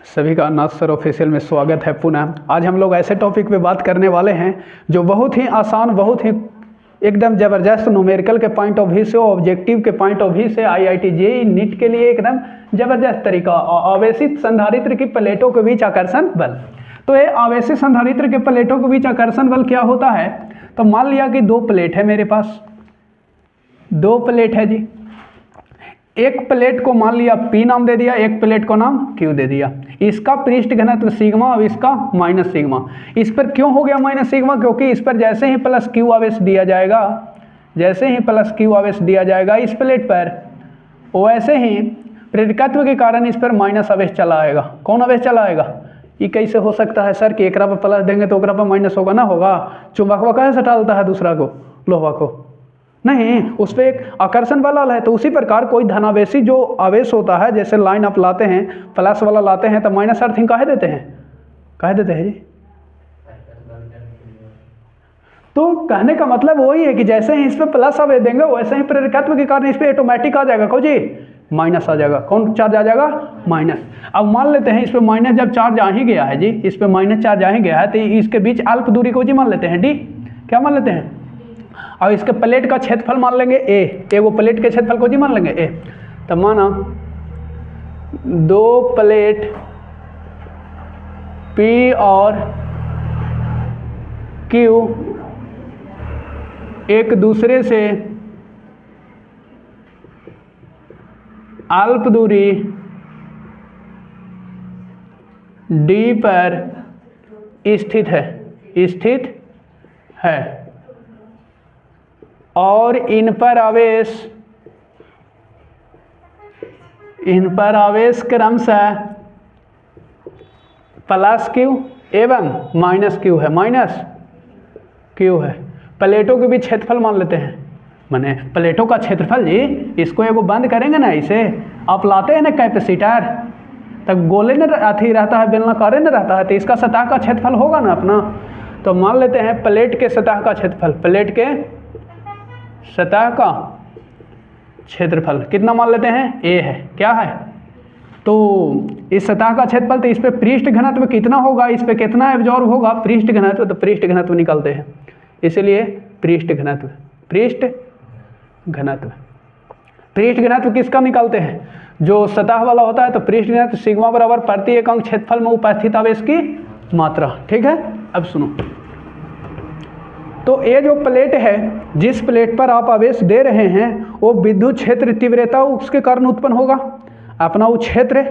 सभी का नासर ऑफिशियल में स्वागत है पुनः। आज हम लोग ऐसे टॉपिक पे बात करने वाले हैं जो बहुत ही आसान, बहुत ही एकदम ज़बरदस्त न्यूमेरिकल के पॉइंट ऑफ व्यू से, ऑब्जेक्टिव के पॉइंट ऑफ व्यू से, आईआईटी जेईई नीट के लिए एकदम ज़बरदस्त तरीका। आवेशित संधारित्र की प्लेटों के बीच आकर्षण बल। तो ये आवेशित संधारित्र के प्लेटों के बीच आकर्षण बल क्या होता है? तो मान लिया कि दो प्लेट है मेरे पास, दो प्लेट है जी। एक प्लेट को मान लिया P नाम दे दिया, एक प्लेट को नाम Q दे दिया। इसका पृष्ठ घनत्व सिग्मा और इसका माइनस सिग्मा। इस पर क्यों हो गया माइनस सिग्मा? क्योंकि इस पर जैसे ही प्लस Q आवेश दिया जाएगा, जैसे ही प्लस Q आवेश दिया जाएगा इस प्लेट पर, वैसे ही प्रेरकत्व के कारण इस पर माइनस आवेश चला आएगा। कौन आवेश चला आएगा? ये कैसे हो सकता है सर कि एक पर प्लस देंगे तो एक पर माइनस होगा? ना होगा। चुंबकवा कैसे टालता है दूसरा को, लोहा को? नहीं, उस पर एक आकर्षण बल है। तो उसी प्रकार कोई धनावेशी जो आवेश होता है, जैसे लाइन आप लाते हैं, प्लस वाला लाते हैं तो माइनस अर्थिंग काहे देते हैं? काहे देते हैं जी? तो कहने का मतलब वही है कि जैसे ही इस पर प्लस आवेश देंगे वैसे ही प्रेरकत्व के कारण इस पर ऑटोमेटिक आ जाएगा कौन जी? माइनस आ जाएगा। कौन चार्ज आ जाएगा? माइनस। अब मान लेते हैं इस पर माइनस जब चार्ज आ ही गया है जी, इस पर माइनस चार्ज आ ही गया है, तो इसके बीच अल्प दूरी को जी मान लेते हैं डी। क्या मान लेते हैं? और इसके प्लेट का क्षेत्रफल मान लेंगे ए। वो प्लेट के क्षेत्रफल को जी मान लेंगे ए। तो माना दो प्लेट P और Q एक दूसरे से अल्प दूरी D पर स्थित है और इन पर आवेश क्रमशः प्लस Q एवं माइनस Q है। प्लेटों के भी क्षेत्रफल मान लेते हैं, माने प्लेटों का क्षेत्रफल जी। इसको एगो बंद करेंगे ना, इसे आप लाते हैं ना कैपेसिटर, तब गोले न अथी रहता है, बेलनाकार न रहता है, तो इसका सतह का क्षेत्रफल होगा ना अपना। तो मान लेते हैं प्लेट के सतह का क्षेत्रफल, प्लेट के सतह का क्षेत्रफल कितना मान लेते हैं? ए है। क्या है? तो इस सतह का क्षेत्रफल, तो इस पे पृष्ठ घनत्व कितना होगा, इस पे कितना एब्जॉर्ब होगा? पृष्ठ घनत्व। तो पृष्ठ घनत्व निकालते हैं, इसलिए पृष्ठ घनत्व किसका निकालते हैं? जो सतह वाला होता है। तो पृष्ठ घनत्व सिग्मा बराबर प्रति एकांक क्षेत्रफल में उपस्थित आवेश की मात्रा। ठीक है, अब सुनो। तो ये जो प्लेट है, जिस प्लेट पर आप आवेश दे रहे हैं, वो विद्युत क्षेत्र तीव्रता उसके कारण उत्पन्न होगा। अपना वो क्षेत्र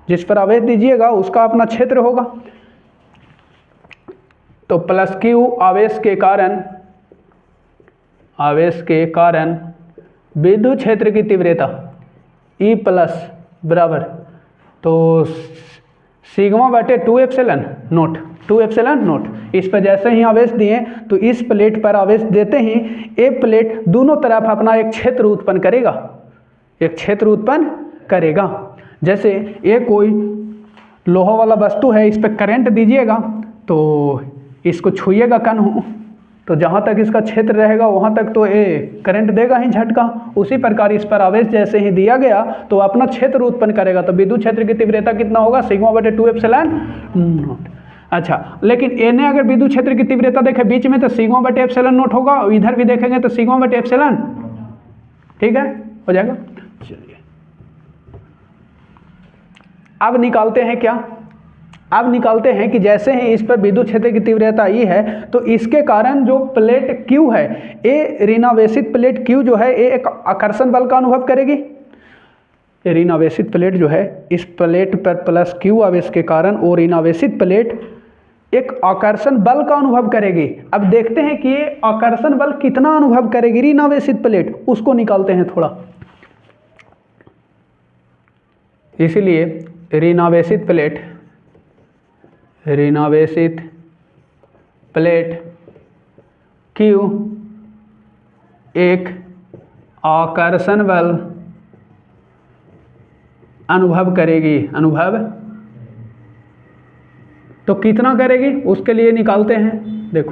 जिस पर आवेश दीजिएगा उसका अपना क्षेत्र होगा। तो प्लस Q आवेश के कारण विद्युत क्षेत्र की तीव्रता E प्लस बराबर, तो सिग्मा बटे 2 एप्सिलॉन नोट। इस पर जैसे ही आवेश दिए तो इस प्लेट पर आवेश देते ही ये प्लेट दोनों तरफ अपना एक क्षेत्र उत्पन्न करेगा। जैसे ये कोई लोहा वाला वस्तु है, इस पर करंट दीजिएगा तो इसको छुइएगा कन्हू, तो जहाँ तक इसका क्षेत्र रहेगा वहाँ तक तो ये करंट देगा ही झटका। उसी प्रकार इस पर आवेश जैसे ही दिया गया तो अपना क्षेत्र उत्पन्न करेगा। तो विद्युत क्षेत्र की तीव्रता कितना होगा? सिग्मा बटे 2 एप्सिलॉन नोट। अच्छा, लेकिन एने अगर विद्युत क्षेत्र की तीव्रता देखें बीच में तो सिग्मा बटे एप्सिलॉन नोट होगा, और इधर भी देखेंगे तो सिग्मा बटे एप्सिलॉन। ठीक है, हो जाएगा। चलिए अब निकालते हैं क्या? अब निकालते हैं कि जैसे ही इस पर विद्युत क्षेत्र की तीव्रता ई है तो इसके कारण जो प्लेट Q है, ये ऋणावेशित प्लेट Q जो है ये एक आकर्षण बल का अनुभव करेगी। ऋणावेशित प्लेट जो है, इस प्लेट पर प्लस Q आवेश के कारण और ऋणावेशित प्लेट एक आकर्षण बल का अनुभव करेगी। अब देखते हैं कि ये आकर्षण बल कितना अनुभव करेगी ऋणावेशित प्लेट, उसको निकालते हैं थोड़ा। इसीलिए ऋणावेशित प्लेट Q एक आकर्षण बल अनुभव करेगी। तो कितना करेगी उसके लिए निकालते हैं। देखो,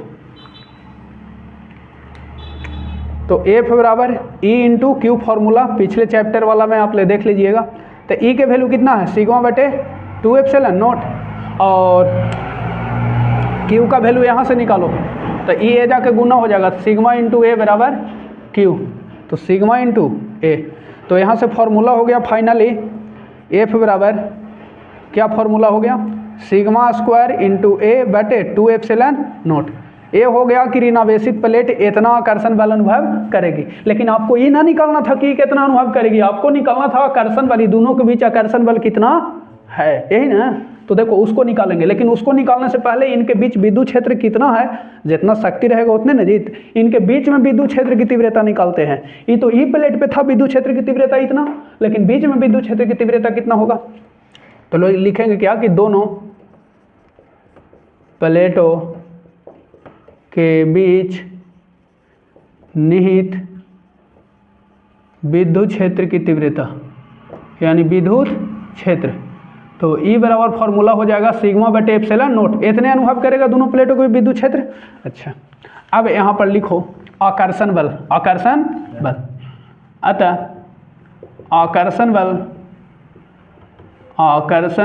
तो F बराबर E इंटू क्यू फॉर्मूला पिछले चैप्टर वाला में आप ले देख लीजिएगा। तो E के वैल्यू कितना है? सिग्मा बटे 2 एप्सिलॉन नॉट, और क्यू का वैल्यू यहाँ से निकालो तो ई ए जाके गुना हो जाएगा, सिग्मा इंटू ए बराबर क्यू, तो सिग्मा इंटू ए। तो यहाँ से फॉर्मूला हो गया फाइनली एफ बराबर क्या फॉर्मूला हो गया, सिग्मा स्क्वायर इंटू ए बटे 2 एप्सिलॉन नॉट। ये हो गया कि ऋणावेशित प्लेट इतना आकर्षण बल अनुभव करेगी, लेकिन आपको ये ना निकालना था कि कितना अनुभव करेगी, आपको निकालना था आकर्षण बल, दोनों के बीच आकर्षण बल कितना है, यही ना। तो देखो उसको निकालेंगे, लेकिन उसको निकालने से पहले इनके बीच विद्युत क्षेत्र कितना है, जितना शक्ति रहेगा उतने न जीत, इनके बीच में विद्युत क्षेत्र की तीव्रता निकालते हैं। ये तो ई प्लेट पे था विद्युत क्षेत्र की तीव्रता इतना, लेकिन बीच में विद्युत क्षेत्र की तीव्रता कितना होगा, तो लोग लिखेंगे क्या कि दोनों प्लेटों के बीच निहित विद्युत क्षेत्र की तीव्रता यानी विद्युत क्षेत्र, तो ई बराबर फॉर्मूला हो जाएगा सिग्मा बटे एप्सिलॉन नॉट, इतने अनुभव करेगा दोनों प्लेटों के विद्युत क्षेत्र। अच्छा, अब यहाँ पर लिखो आकर्षण बल, आकर्षण बल, अतः आकर्षण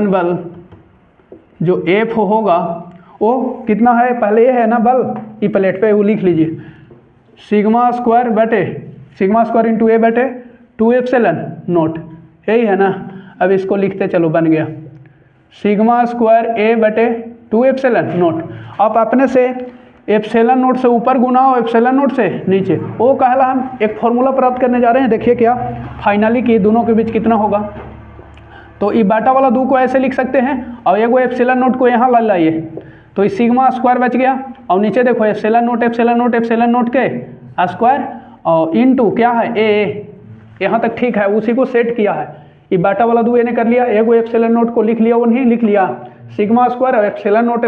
बल जो एफ होगा वो कितना है, पहले ये है ना बल ई प्लेट पे, वो लिख लीजिए सिग्मा स्क्वायर इंटू ए बटे 2 एप्सिलॉन नॉट, यही है ना। अब इसको लिखते चलो, बन गया सिग्मा स्क्वायर ए बटे 2 एप्सिलॉन नॉट। आप अपने से एप्सिलॉन नॉट से ऊपर गुना और एप्सिलॉन नॉट से नीचे, वो कहला हम एक फॉर्मूला प्राप्त करने जा रहे हैं। देखिए क्या फाइनली कि दोनों के बीच कितना होगा, तो ये बाटा वाला 2 को ऐसे लिख सकते हैं और एगो एप्सिलॉन नॉट को यहाँ ला लाइए, तो ये सिग्मा स्क्वायर बच गया, और नीचे देखो एप्सिलॉन नॉट के स्क्वायर और इनटू क्या है ए, यहाँ तक ठीक है, उसी को सेट किया है। ये बाटा वाला 2 ने कर लिया, एगो एप्सिलॉन नॉट को लिख लिया, वो नहीं लिख लिया सिग्मा स्क्वायर और एप्सिलॉन नॉट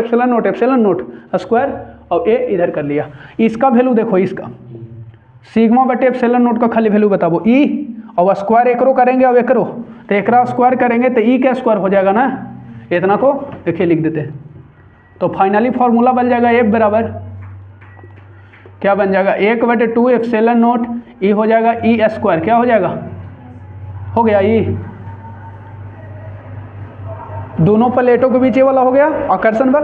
स्क्वायर और ए इधर कर लिया। इसका वैल्यू देखो, इसका सिग्मा बटे एप्सिलॉन नॉट का खाली वैल्यू बताओ ई, और स्क्वायर एकरो करेंगे और एकरो, तो एकरा स्क्वायर करेंगे तो ई का स्क्वायर हो जाएगा ना, इतना को देखिए लिख देते हैं। तो फाइनली फॉर्मूला बन जाएगा एफ बराबर क्या बन जाएगा, 1 बटे 2 एप्सिलॉन नॉट, ई हो जाएगा ई स्क्वायर, क्या हो जाएगा, हो गया ई, दोनों प्लेटों के बीच ये वाला हो गया आकर्षण बल।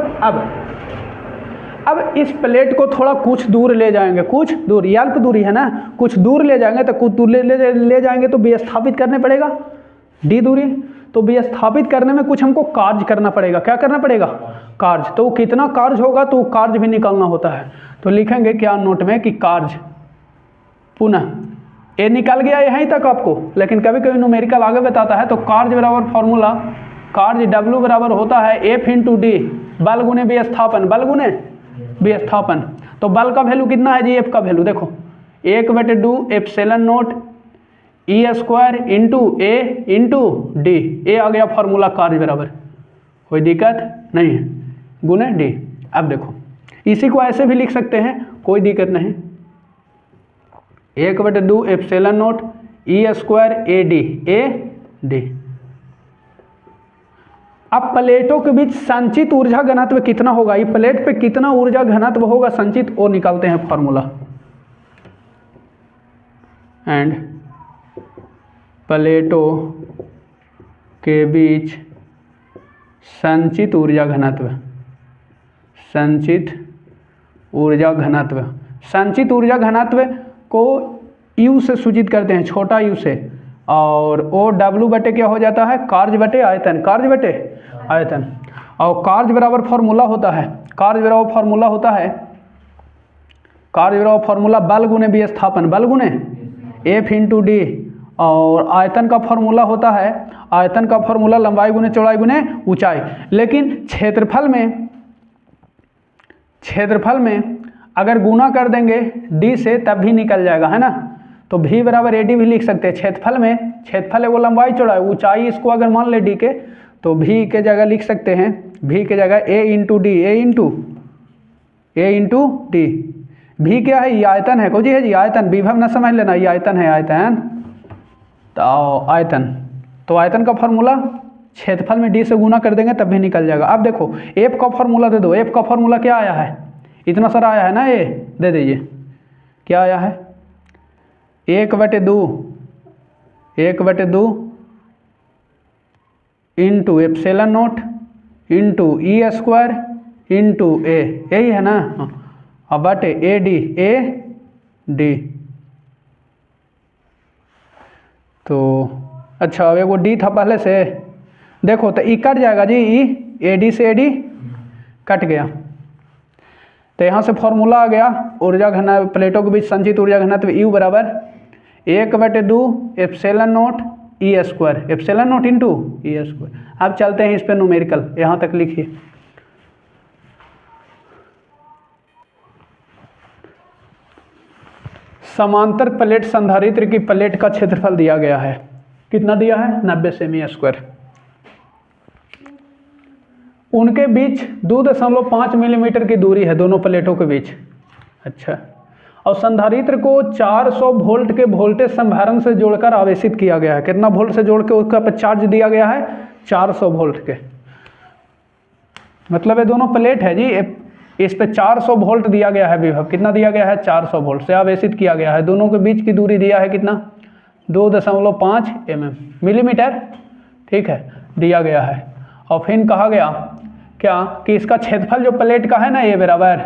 अब इस प्लेट को थोड़ा कुछ दूर ले जाएंगे, कुछ दूर, अल्प दूरी है ना, कुछ दूर ले जाएंगे, तो कुछ दूर ले जाएंगे तो विस्थापित करने पड़ेगा डी दूरी, तो विस्थापित करने में कुछ हमको कार्य करना पड़ेगा, क्या करना पड़ेगा, कार्य। तो कितना कार्य होगा, तो कार्य भी निकालना होता है, तो लिखेंगे क्या नोट में कि कार्य, पुनः ए निकल गया यहीं तक आपको, लेकिन कभी कभी न्यूमेरिकल आगे बताता है, तो कार्य बराबर फॉर्मूला, कार्य W बराबर होता है एफ इंटू डी, बल गुने विस्थापन, बल गुने विस्थापन। तो बल का वैल्यू कितना है जी, एफ का वैल्यू देखो 1 बटे 2 epsilon nought E square into A into D, A आ गया फॉर्मूला कार्य बराबर, कोई दिक्कत नहीं है, गुने डी। अब देखो इसी को ऐसे भी लिख सकते हैं, कोई दिक्कत नहीं, 1 बटे 2 epsilon nought E square A D. अब प्लेटों के बीच संचित ऊर्जा घनत्व कितना होगा, ये प्लेट पे कितना ऊर्जा घनत्व होगा संचित, वो निकालते हैं फॉर्मूला। एंड प्लेटों के बीच संचित ऊर्जा घनत्व, संचित ऊर्जा घनत्व को U से सूचित करते हैं, छोटा u से, और वो W बटे क्या हो जाता है, कार्य बटे आयतन, और कार्य बराबर फॉर्मूला होता है, बल गुने विस्थापन, बल गुने F इंटू डी, और आयतन का फॉर्मूला होता है, लंबाई गुने चौड़ाई गुने ऊंचाई। लेकिन क्षेत्रफल में अगर गुना कर देंगे d से तब भी निकल जाएगा, है ना। तो v बराबर AD भी लिख सकते हैं। क्षेत्रफल है वो लंबाई चौड़ाई, ऊंचाई इसको अगर मान ले d के, तो v के जगह लिख सकते हैं, v के जगह a इंटू डी, v क्या है, ये आयतन है, जी है जी आयतन, विभव ना समझ लेना, ये आयतन है, तो आयतन का फॉर्मूला क्षेत्रफल में d से गुना कर देंगे तब भी निकल जाएगा। अब देखो f का फॉर्मूला दे दो, f का फॉर्मूला क्या आया है, इतना सारा आया है ना, ये दे दीजिए, क्या आया है, 1 बटे 2 इंटू एप्सिलॉन नोट इंटू ई स्क्वायर इंटू ए, यही है ना। अब बटे ए डी। तो अच्छा, अब एगो डी था पहले से, देखो तो ई कट जाएगा जी, ई ए डी से ए डी कट गया। तो यहाँ से फॉर्मूला आ गया ऊर्जा घनत्व, प्लेटों के बीच संचित ऊर्जा घनत्व यू बराबर 1/2 epsilon note E square, epsilon note into E square. अब चलते हैं इस पे न्यूमेरिकल, यहाँ तक लिखिए। समांतर प्लेट संधारित्र की प्लेट का क्षेत्रफल दिया गया है, कितना दिया है? 90 सेमी स्क्वायर। उनके बीच 2.5 मिलीमीटर की दूरी है दोनों प्लेटों के बीच। अच्छा, और संधारित्र को 400 वोल्ट के वोल्टेज संधारण से जोड़कर आवेशित किया गया है। कितना वोल्ट से जोड़ के उसका पर चार्ज दिया गया है? 400 वोल्ट के। मतलब ये दोनों प्लेट है जी, इस पे 400 वोल्ट दिया गया है विभव। कितना दिया गया है? 400 वोल्ट से आवेशित किया गया है। दोनों के बीच की दूरी दिया है कितना? 2.5 मिलीमीटर, ठीक है, दिया गया है। और फिर कहा गया क्या कि इसका क्षेत्रफल जो प्लेट का है ना, ये बराबर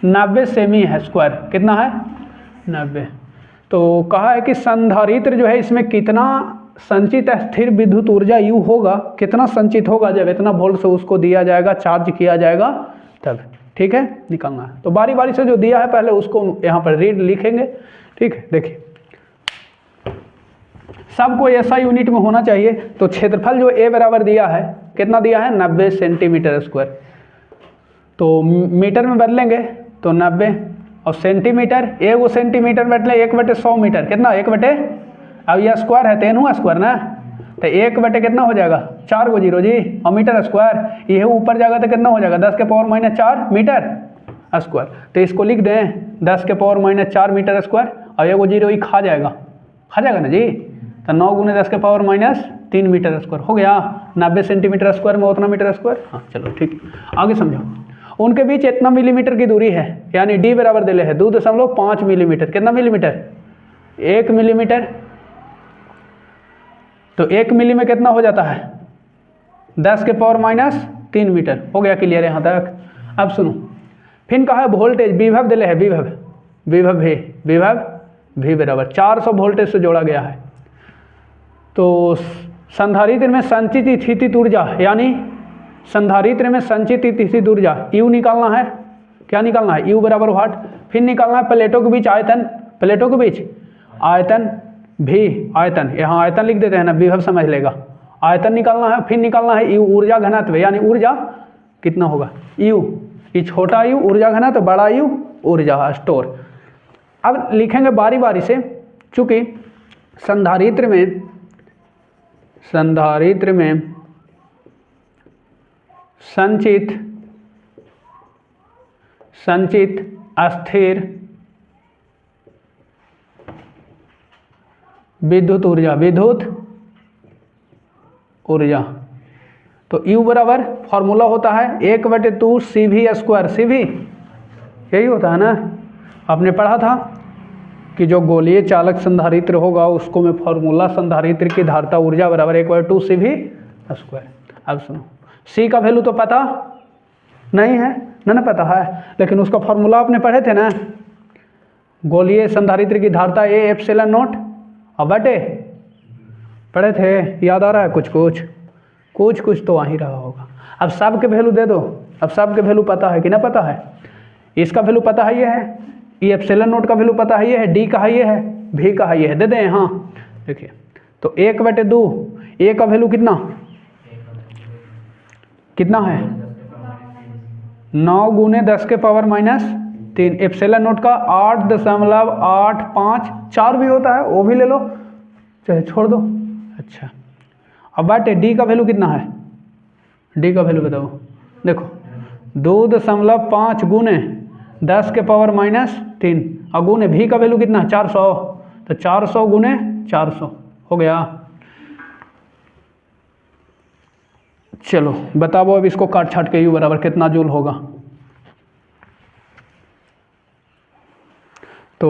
90 सेमी है स्क्वायर। कितना है? 90। तो कहा है कि संधारित्र जो है इसमें कितना संचित स्थिर विद्युत ऊर्जा यू होगा, कितना संचित होगा जब इतना वोल्ट से उसको दिया जाएगा, चार्ज किया जाएगा तब। ठीक है, निकालना है। तो बारी बारी से जो दिया है पहले उसको यहाँ पर रीड लिखेंगे। ठीक है, देखिए सबको ऐसा यूनिट में होना चाहिए। तो क्षेत्रफल जो ए बराबर दिया है, कितना दिया है? 90 सेंटीमीटर स्क्वायर। तो मीटर में बदलेंगे तो 90, और सेंटीमीटर, एगो सेंटीमीटर बदले 1/100 मीटर। कितना? 1/, अब यह स्क्वायर है तेनू स्क्वायर ना, तो 1/, कितना हो जाएगा? 4 गो जीरो जी, और मीटर स्क्वायर ये ऊपर जाएगा तो कितना हो जाएगा? 10⁻⁻4 मीटर स्क्वायर। तो इसको लिख दें 10⁻⁻4 मीटर स्क्वायर, और एगो जीरो ही खा जाएगा ना जी। तो 9 × 10⁻³ मीटर स्क्वायर हो गया। 90 सेंटीमीटर स्क्वायर में उतना मीटर स्क्वायर। हाँ चलो ठीक, आगे समझो। उनके बीच इतना मिलीमीटर की दूरी है, यानी डी बराबर दिले है 2.5 मिलीमीटर। कितना मिलीमीटर? 1 मिलीमीटर। तो 1 मिली में कितना हो जाता है? 10⁻³ मीटर। हो गया क्लियर यहाँ तक? अब सुनो, फिर कहा है वोल्टेज, विभव दिले है, विभव भी बराबर 400 वोल्टेज से जोड़ा गया है। तो संधारित्र में संचित स्थितिज ऊर्जा, यानी संधारित्र में संचित स्थितिज ऊर्जा यू निकालना है। क्या निकालना है? यू बराबर व्हाट? फिर निकालना है प्लेटों के बीच आयतन, प्लेटों के बीच आयतन भी, आयतन यहाँ आयतन लिख देते हैं ना, विभव समझ लेगा। आयतन निकालना है, फिर निकालना है यू ऊर्जा घनत्व, यानी ऊर्जा कितना होगा? यू, ये छोटा यू ऊर्जा घनत्व, बड़ा यू ऊर्जा स्टोर। अब लिखेंगे बारी बारी से, चूंकि संधारित्र में संचित अस्थिर विद्युत ऊर्जा, तो U बराबर फॉर्मूला होता है 1/2 CV स्क्वायर। CV यही होता है ना, आपने पढ़ा था कि जो गोलीय चालक संधारित्र होगा उसको में फॉर्मूला संधारित्र की धारिता ऊर्जा बराबर 1/2 CV स्क्वायर। अब सुनो, C का वैल्यू तो पता नहीं है ना पता है, लेकिन उसका फॉर्मूला आपने पढ़े थे ना, गोलीय संधारित्र की धारिता ए एप्सिलॉन नोट और बटे, पढ़े थे? याद आ रहा है? कुछ तो आ ही रहा होगा। अब सब के वैल्यू दे दो। अब सब के वैल्यू पता है कि ना पता है? इसका वैल्यू पता है, ये है, ये एप्सिलॉन नोट का वैल्यू पता है, ये है, डी का है, ये है, भी का है, ये है, दे दें। हाँ देखिए, तो 1/2, ए का वैल्यू कितना है? 9 × 10⁻³ एप्सिलॉन नोट का 8.854 भी होता है, वो भी ले लो, चाहे छोड़ दो। अच्छा, अब बाटे डी का वैल्यू कितना है? डी का वैल्यू बताओ। देखो 2.5 × 10⁻³ और गुने भी का वैल्यू कितना है? 400। तो 400 × 400 हो गया। चलो बताओ अब इसको काट छाट के यू बराबर कितना जूल होगा? तो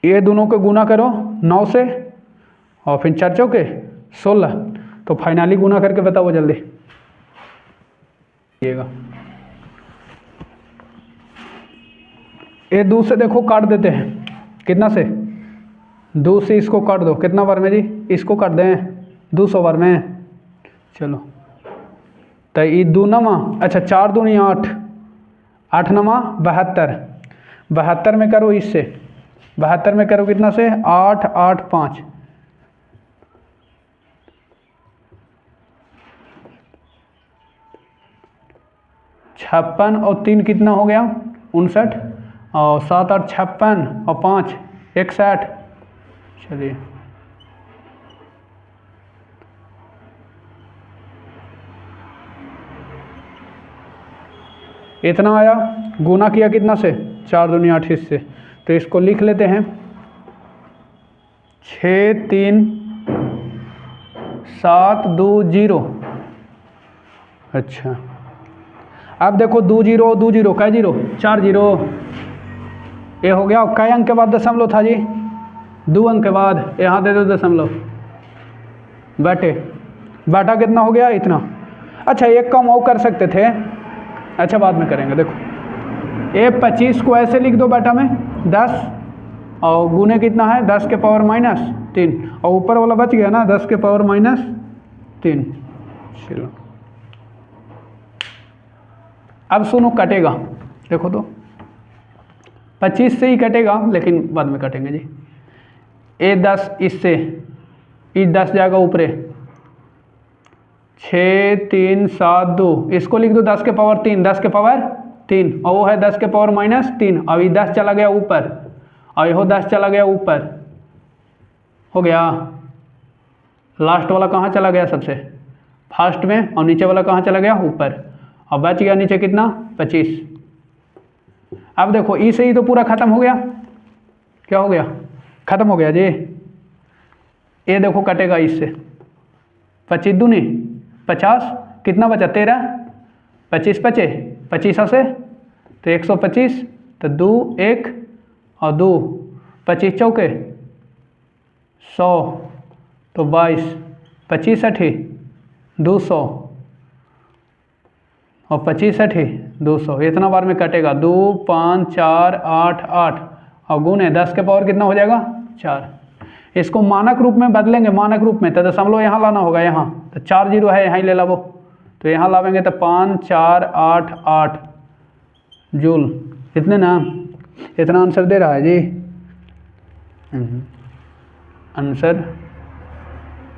ये दोनों को गुना करो 9 से, और फिर 4 चौके 16, तो फाइनली गुना करके बताओ जल्दी। ये 2 से देखो काट देते हैं, कितना से 2 से इसको काट दो, कितना बार में जी, इसको काट दें 200 बार में। चलो तो ये 2 नमा, अच्छा 4 दूनी 8, 8 नमा 72, 72 में करो इससे, 72 में करो कितना से 8 8 5, 56 और 3 कितना हो गया 59, और 7 8 56 और 5 61। चलिए इतना आया, गुना किया कितना से 4 दूनी 8 से, तो इसको लिख लेते हैं 6 3 7 2 0। अच्छा अब देखो 2 0 2 0 कै 0 4 0, ये हो गया। कै अंक के बाद दशमलव था जी, 2 अंक के बाद, यहाँ दे दो दशमलव, बटा कितना हो गया इतना। अच्छा एक कम और कर सकते थे, अच्छा बाद में करेंगे। देखो ये 25 को ऐसे लिख दो बेटा में 10, और गुने कितना है 10 के पावर -3, और ऊपर वाला बच गया ना 10 के पावर -3। चलो अब सुनो कटेगा, देखो तो 25 से ही कटेगा, लेकिन बाद में कटेंगे जी। ये 10 इससे, ये 10 जाएगा ऊपरे, 6 3 7 2, इसको लिख दो 10 के पावर 3, 10 के पावर 3, और वो है 10 के पावर -3। अब ये 10 चला गया ऊपर, और यहो 10 चला गया ऊपर, हो गया। लास्ट वाला कहाँ चला गया सबसे फास्ट में, और नीचे वाला कहाँ चला गया ऊपर, और बच गया नीचे कितना 25। अब देखो ई से ही तो पूरा खत्म हो गया, क्या हो गया खत्म हो गया जी। ये देखो कटेगा इससे, 25 दूनी 50, कितना बचा 13, 25 बचे 25 से तो 125, तो 2 1 और 2, 25 चौके 100, तो 22, 25 8 200, और 25 8 200, इतना बार में कटेगा। 2 5 4 8 8, और गुने 10 के पावर कितना हो जाएगा 4। इसको मानक रूप में बदलेंगे, मानक रूप में तो दशमलव यहाँ लाना होगा, यहाँ तो 4 0 है, यहाँ ही ले ला वो, तो यहाँ लावेंगे तो 5 4 8 8 जूल, इतने ना, इतना आंसर दे रहा है जी आंसर।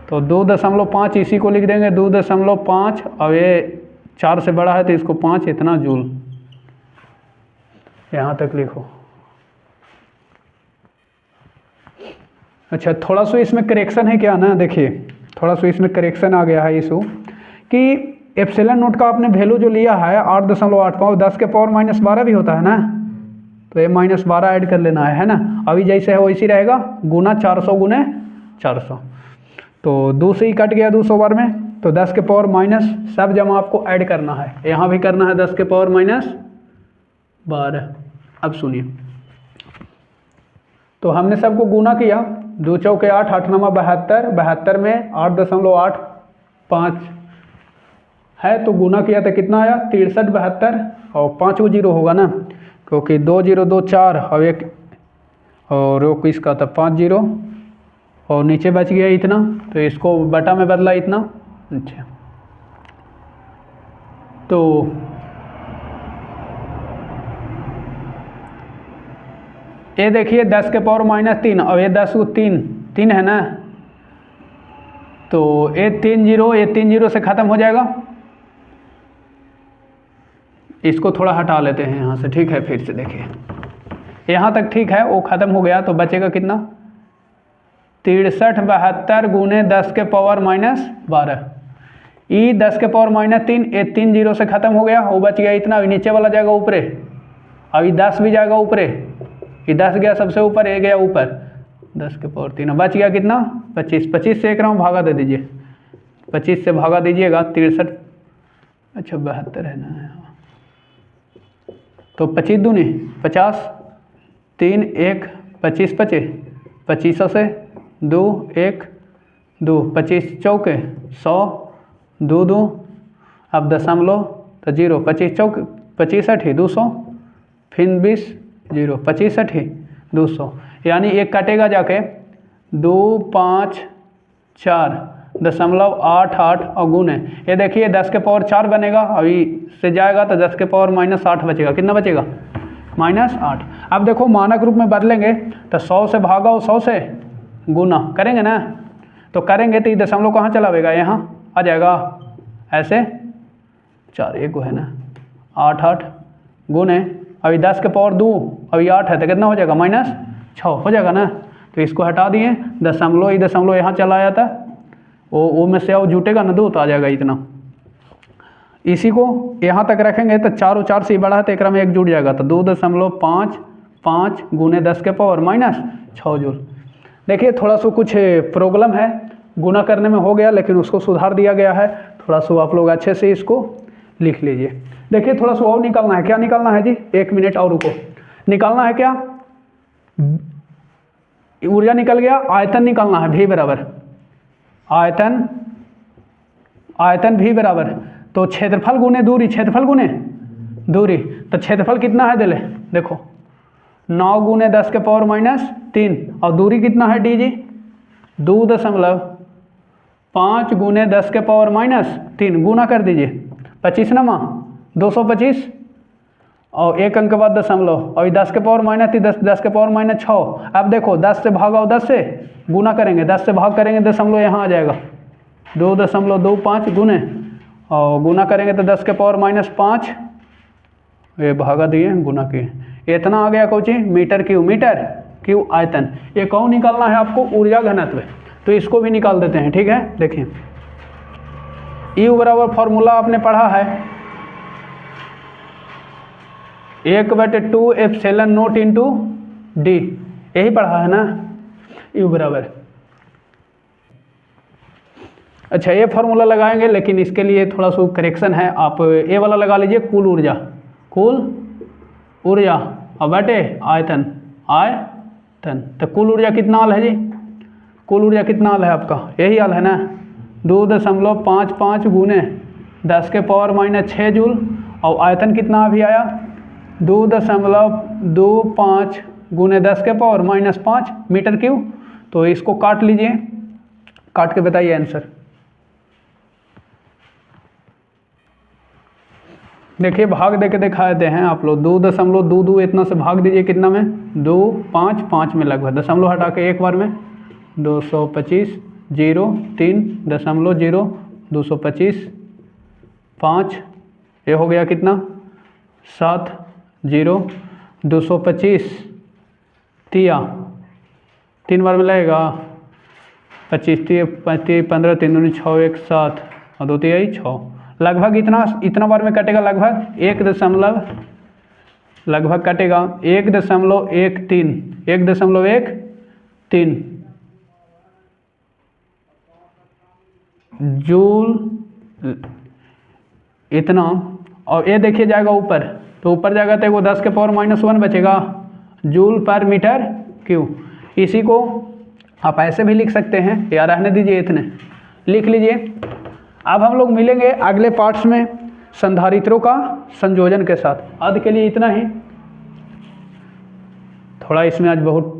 तो 2.5 इसी को लिख देंगे 2.5, और ये 4 से बड़ा है तो इसको 5, इतना जूल, यहाँ तक लिखो। अच्छा थोड़ा सा इसमें करेक्शन है क्या ना, देखिए थोड़ा सा इसमें करेक्शन आ गया है इशू कि एप्सिलॉन नोट का आपने वैल्यू जो लिया है 8.85, 10 के पावर -12 भी होता है ना, तो ये -12 ऐड कर लेना है ना। अभी जैसे है वैसे रहेगा, गुना 400 गुने 400, तो 2 से ही कट गया 200 बार में, तो 10 के पावर माइनस सब जमा आपको ऐड करना है, यहाँ भी करना है 10 के पावर -12। अब सुनिए, तो हमने सबको गुना किया, 2 चौके 8, 8 नमा 72, 72 में 8.85 है, तो गुना किया तो कितना आया 63 72, और 5 जीरो होगा ना, क्योंकि 2 0 2 4 और एक और वो किसका था 5 0, और नीचे बच गया इतना, तो इसको बटा में बदला इतना। अच्छा तो ये देखिए 10 के पावर -3, और ये 10 को 3 है ना, तो ये 3 0 से ख़त्म हो जाएगा। इसको थोड़ा हटा लेते हैं यहाँ से, ठीक है। फिर से देखिए यहाँ तक ठीक है, वो ख़त्म हो गया, तो बचेगा कितना 63 72 गुने 10 के पावर -12, ई 10 के पावर -3, ये 3 0 से ख़त्म हो गया, वो बच गया इतना। अभी नीचे वाला जाएगा ऊपरे, अभी 10 भी जाएगा ऊपरे, ये 10 गया सबसे ऊपर, ये गया ऊपर, 10 के पावर 3, बच गया कितना 25। 25 से एक राउंड भागा दे दीजिए, 25 से भागा दीजिएगा 63, अच्छा 72 है ना, तो 25 दूनी 50, 3 1 25 25 25 से 2 1 2 25 चौके 100 2 2 अब दशमलव तो 0 25 चौके 25 अठी 200 फिर 20 0 25 अठी 200 यानी एक कटेगा जाके 2 5 4 दशमलव 8 8 और गुण है। ये देखिए 10 के पावर 4 बनेगा, अभी से जाएगा तो 10 के पावर -8 बचेगा। कितना बचेगा? -8। अब देखो मानक रूप में बदलेंगे तो 100 से भागा और 100 से गुना करेंगे ना, तो करेंगे तो ये दशमलव कहाँ चलावेगा? यहाँ आ जाएगा ऐसे 4 एक है ना 8 8 गुण है, अभी 10 के पावर 2 अभी 8 है तो कितना हो जाएगा? -6 हो जाएगा ना। तो इसको हटा दिए, दशमलव ये दशमलव यहाँ चला आया था, वो में से जुटेगा ना 2 तो आ जाएगा इतना। इसी को यहाँ तक रखेंगे तो 4 और 4 से ही बड़ा है तो एक में 1 जुड़ जाएगा, तो 2.55 गुने 10 के पावर -6 जूल। देखिए थोड़ा सा कुछ प्रॉब्लम है, गुना करने में हो गया लेकिन उसको सुधार दिया गया है, थोड़ा सा आप लोग अच्छे से इसको लिख लीजिए। देखिए थोड़ा सा और निकालना है, क्या निकालना है जी? 1 मिनट और रुको, निकालना है क्या? ऊर्जा निकल गया, आयतन निकालना है, भी बराबर आयतन भी बराबर तो क्षेत्रफल गुने दूरी, क्षेत्रफल गुने दूरी, तो क्षेत्रफल कितना है दिले देखो 9 गुने 10 के पावर -3 और दूरी कितना है डी जी? 2.5 गुने 10 के पावर -3 गुना कर दीजिए 25 नमा 225 और 1 अंक के बाद दशमलव और 10 के पावर -3 10 के पावर -6। अब देखो 10 से भागा और 10 से गुना करेंगे, 10 से भाग करेंगे दशमलव यहाँ आ जाएगा 2.25 गुने और गुना करेंगे तो 10 के पावर -5 ये भागा दिए गुना किए, इतना आ गया कोची मीटर क्यू आयतन। ये कौन निकालना है आपको? ऊर्जा घनत्व। तो इसको भी निकाल देते हैं, ठीक है। देखिए यू बराबर फॉर्मूला आपने पढ़ा है 1/2 एप्सिलॉन नॉट इंटू डी, यही पढ़ा है ना यू बराबर। अच्छा ये फार्मूला लगाएंगे लेकिन इसके लिए थोड़ा सा करेक्शन है, आप ये वाला लगा लीजिए कुल ऊर्जा और बटे आयतन तो कुल ऊर्जा कितना आल है जी? कुल ऊर्जा कितना आल है आपका? यही आल है ना 2.55 गुने 10 के पावर -6 जूल और आयतन कितना अभी आया 2.25 गुने 10 के पावर -5 मीटर क्यू। तो इसको काट लीजिए, काट के बताइए आंसर। देखिए भाग दे के दिखा देते हैं आप लोग, 2.22 इतना से भाग दीजिए कितना में 255 में लगभग, दशमलव हटा के एक बार में 225 0 3.0 225 5 ये हो गया कितना 7 0 225 तिया 3 बार में लगेगा 25 35 15 3 दूनी 6 1 7 और 2 तिहाई 6 लगभग इतना बार में कटेगा लगभग 1 कटेगा 1.13 जूल इतना। और ये देखिए जाएगा ऊपर, तो ऊपर जाएगा तो वो 10 के पावर -1 बचेगा जूल पर मीटर क्यू। इसी को आप ऐसे भी लिख सकते हैं या रहने दीजिए, इतने लिख लीजिए। अब हम लोग मिलेंगे अगले पार्ट्स में संधारित्रों का संयोजन के साथ। आज के लिए इतना ही, थोड़ा इसमें आज बहुत